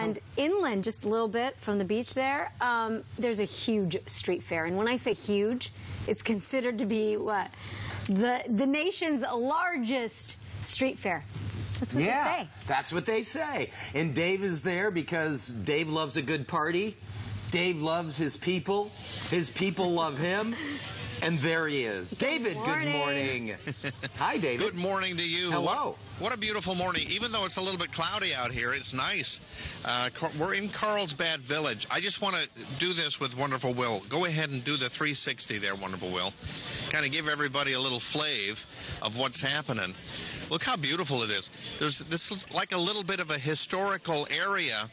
And inland, just a little bit from the beach there, there's a huge street fair. And when I say huge, it's considered to be what? The nation's largest street fair. That's what they say. That's what they say. And Dave is there because Dave loves a good party. Dave loves his people. His people love him. And there he is. David, good morning. Hi, David. Good morning to you. Hello. What a beautiful morning. Even though it's a little bit cloudy out here, it's nice. We're in Carlsbad Village. I just want to do this with Wonderful Will. Go ahead and do the 360 there, Wonderful Will. Kind of give everybody a little flave of what's happening. Look how beautiful it is. This is like a little bit of a historical area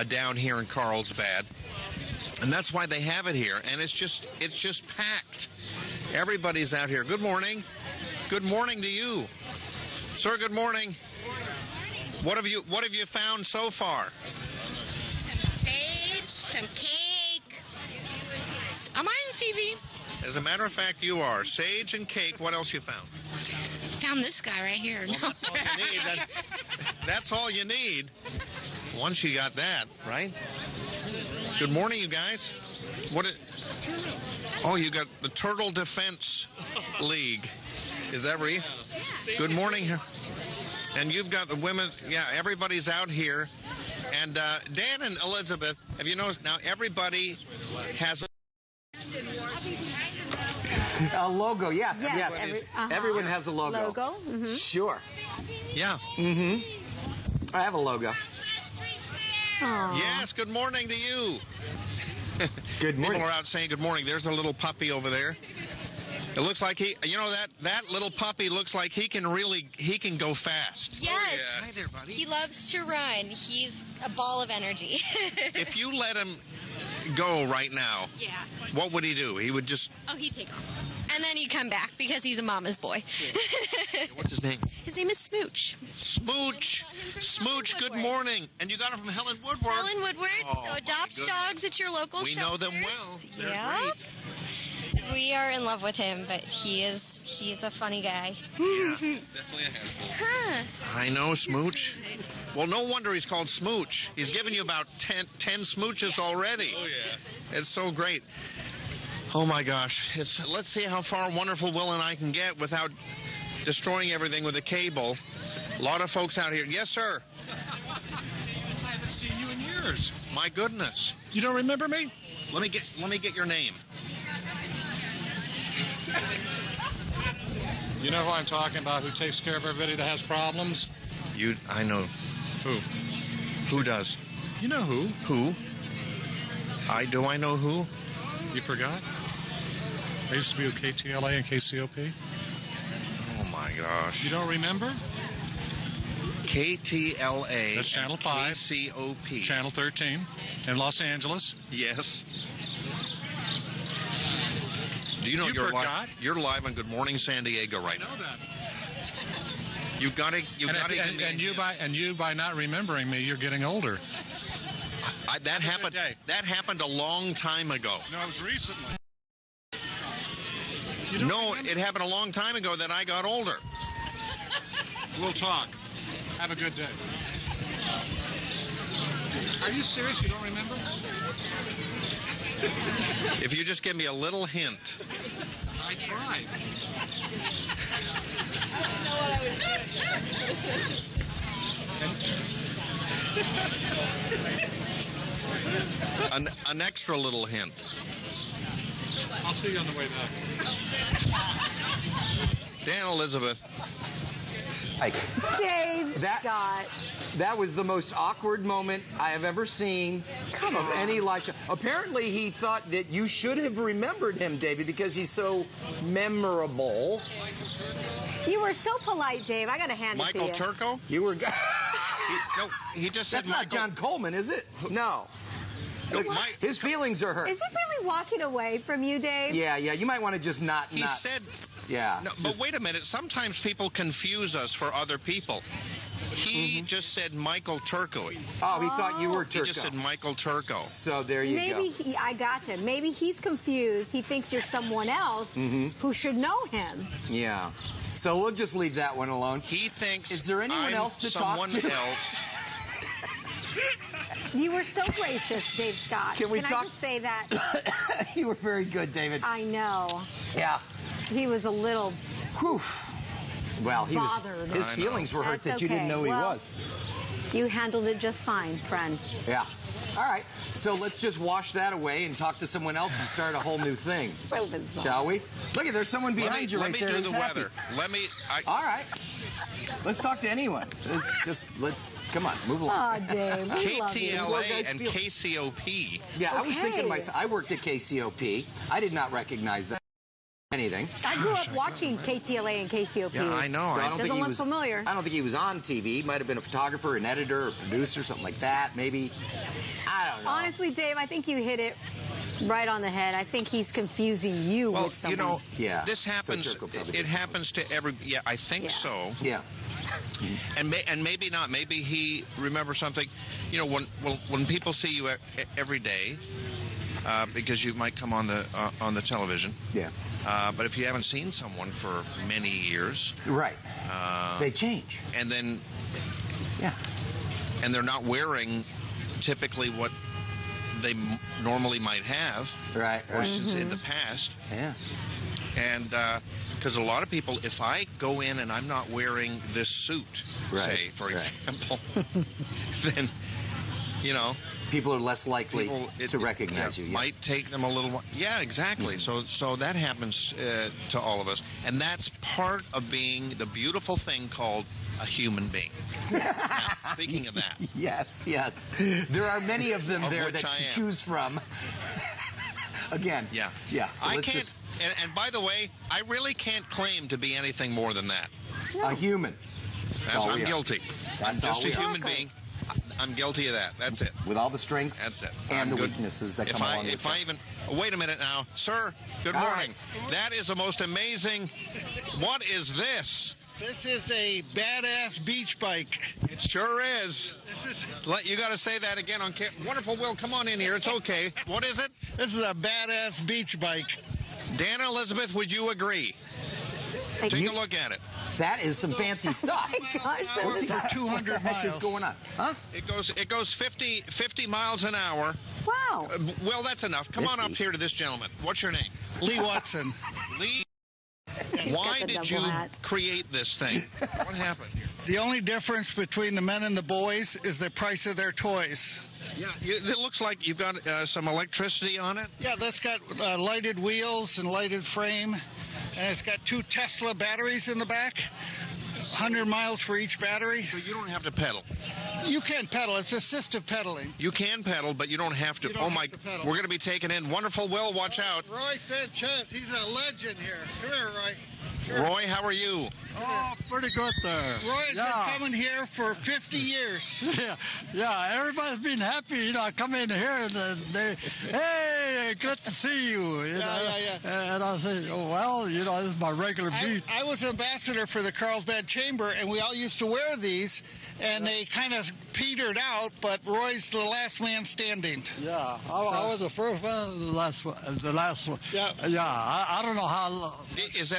down here in Carlsbad. And that's why they have it here. And it's just packed. Everybody's out here. Good morning. Good morning to you. Sir, good morning. What have you found so far? Some sage, some cake. Am I on TV? As a matter of fact, you are. Sage and cake. What else you found? Found this guy right here. Well, that's all you need. That's all you need. Once you got that, right? Good morning, you guys. Oh, you got the Turtle Defense League. Is that right? Good morning. And you've got the women. Yeah, everybody's out here. And Dan and Elizabeth, have you noticed now everybody has a logo? Yes. Everyone has a logo. Logo? Mm-hmm. Sure. Yeah. Mm-hmm. I have a logo. Aww. Yes, good morning to you. Good morning. People are out saying good morning. There's a little puppy over there. It looks like that little puppy looks like he can go fast. Yes. Oh, yeah. Hi there, buddy. He loves to run. He's a ball of energy. If you let him go right now, yeah, what would he do? He would just... Oh, he'd take off. And then he'd come back because he's a mama's boy. What's his name? His name is Smooch. Smooch. Smooch, good morning. And you got him from Helen Woodward. Helen Woodward. Oh, So adopt dogs at your local shelter. We know them well. They're great. We are in love with him, but he's a funny guy. Yeah, definitely a handful. Huh. I know, Smooch. Well, no wonder he's called Smooch. He's given you about 10 smooches already. Oh, yeah. It's so great. Oh, my gosh. Let's see how far Wonderful Will and I can get without destroying everything with a cable. A lot of folks out here. Yes, sir. I haven't seen you in years. My goodness. You don't remember me? Let me get your name. You know who I'm talking about, who takes care of everybody that has problems? I know. Who? Who does? You know who. Who? Do I know who? You forgot? I used to be with KTLA and KCOP. Oh, my gosh. You don't remember? KTLA. That's Channel 5. KCOP. Channel 13 in Los Angeles. Yes. Do you know you forgot? You're live on Good Morning San Diego right now? I know that. You've got to. And you by not remembering me, you're getting older. That happened. That happened a long time ago. No, it was recently. It happened a long time ago that I got older. We'll talk. Have a good day. Are you serious? You don't remember? If you just give me a little hint. I tried. I don't know what I was doing. An extra little hint. I'll see you on the way back. Dan, Elizabeth. Dave, Scott. That was the most awkward moment I have ever seen of any live show. Apparently, he thought that you should have remembered him, David, because he's so memorable. You were so polite, Dave. I got to hand it to you. Michael Turco? You were... he just said That's not John Coleman, is it? No. His feelings are hurt. Is he really walking away from you, Dave? Yeah. You might want to just not... He said... Yeah. No, but wait a minute. Sometimes people confuse us for other people. He just said Michael Turco. Oh, he thought you were Turco. He just said Michael Turco. So there you go. I gotcha. Maybe he's confused. He thinks you're someone else who should know him. Yeah. So we'll just leave that one alone. He thinks Is there anyone else to someone talk to? else. You were so gracious, Dave Scott. Can we talk? I just say that? You were very good, David. I know. Yeah. He was a little Whew. Well, bothered. his feelings were hurt That's that you didn't okay. know he was. You handled it just fine, friend. Yeah. All right. So let's just wash that away and talk to someone else and start a whole new thing. So bizarre. Shall we? Look, there's someone behind you right there. Let me do who's the happy. weather. All right. Let's talk to anyone. Let's come on, move along. Oh, Dave, we love you. KTLA and KCOP. Yeah, I was thinking Okay. I worked at KCOP. I did not recognize that anything. I grew up watching KTLA and KCOP. Yeah, I know. So I don't think Doesn't he look was familiar. I don't think he was on TV. He might have been a photographer, an editor, or producer, something like that. Maybe. I don't know. Honestly, Dave, I think you hit it right on the head. I think he's confusing you Well, with someone. you know, Yeah. this happens. So Jerko probably It did. happens to every. Yeah, I think Yeah. so. Yeah. And maybe not. Maybe he remembers something. You know, when people see you every day, because you might come on the television. Yeah. But if you haven't seen someone for many years, Right. They change. and then Yeah. and they're not wearing typically what they normally might have, Right. or Right. since in the past. Yeah. And because a lot of people, if I go in and I'm not wearing this suit, Right, say, for right. example, then, you know, People are less likely people to recognize you. Yeah. might take them a little while. Yeah, exactly. So that happens to all of us. And that's part of being the beautiful thing called a human being. Now, speaking of that. Yes, yes. There are many of them Of there which that I to am. choose from. Again. Yeah. Yeah. So I let's can't. just And by the way, I really can't claim to be anything more than that. a human. As all I'm we are. guilty. I'm That's all just a we are. human being. I'm guilty of that. That's it. With all the strengths That's it. and I'm the good. weaknesses that If come I along with if I it. even wait a minute now, sir. Good All morning. That is the most amazing. What is this? This is a badass beach bike. It sure is. You got to say that again on Wonderful Will. Come on in here. It's okay. What is it? This is a badass beach bike. Dan Elizabeth, would you agree? Take a look at it. That is some fancy stuff. Gosh, that What's was- he got? 200 what the heck miles. is going on? Huh? It goes 50 miles an hour. wow. Well, that's enough. Come on up 50. here to this gentleman. What's your name? Lee Watson. Lee. He's Why got the did you double hat. create this thing? What happened here? The only difference between the men and the boys is the price of their toys. Yeah, it looks like you've got some electricity on it. Yeah, that's got lighted wheels and lighted frame. And it's got 2 Tesla batteries in the back. 100 miles for each battery. So you don't have to pedal. You can pedal. It's assistive pedaling. You can pedal, but you don't have to. You don't Oh have my! to pedal. We're going to be taking in Wonderful Will. Watch out, Roy Sanchez, he's a legend here. Come here, Roy. Roy. How are you? Oh, pretty good there. Roy's been coming here for 50 years. Yeah, everybody's been happy, I come in here and they, hey, good to see you, Yeah. And I say, oh, well, this is my regular beat. I was ambassador for the Carlsbad Chamber, and we all used to wear these, and they kind of petered out, but Roy's the last man standing. Yeah, I was the first one, the last one. Yeah. I don't know how long. Is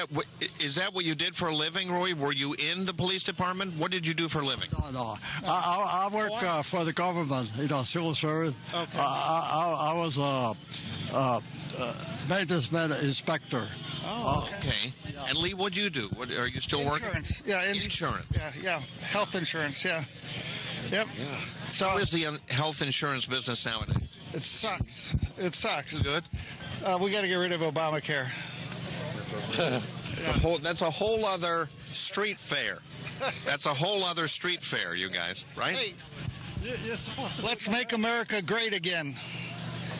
that what you did for a living, Roy? Were you in the police department? What did you do for a living? No. I work for the government, civil service. Okay. I was a maintenance inspector. Oh, Okay. And Lee, what do you do? Are you still working? Insurance. Yeah, Insurance. Yeah, health insurance, yeah. Yep. Yeah. So How is the health insurance business nowadays? it sucks. It sucks. Good. We got to get rid of Obamacare. That's a whole other street fair. That's a whole other street fair, you guys, right? Hey, You're supposed to let's make America great again.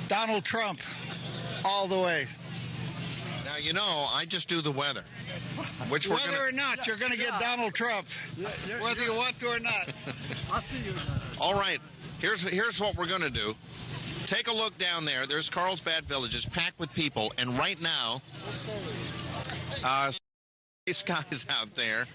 Donald Trump, all the way. Now, I just do the weather. Which we're Whether gonna... or not, you're going to get Donald Trump, whether you want to or not. I'll see you. All right. Here's what we're going to do. Take a look down there. There's Carlsbad Village. It's packed with people. And right now, skies out there.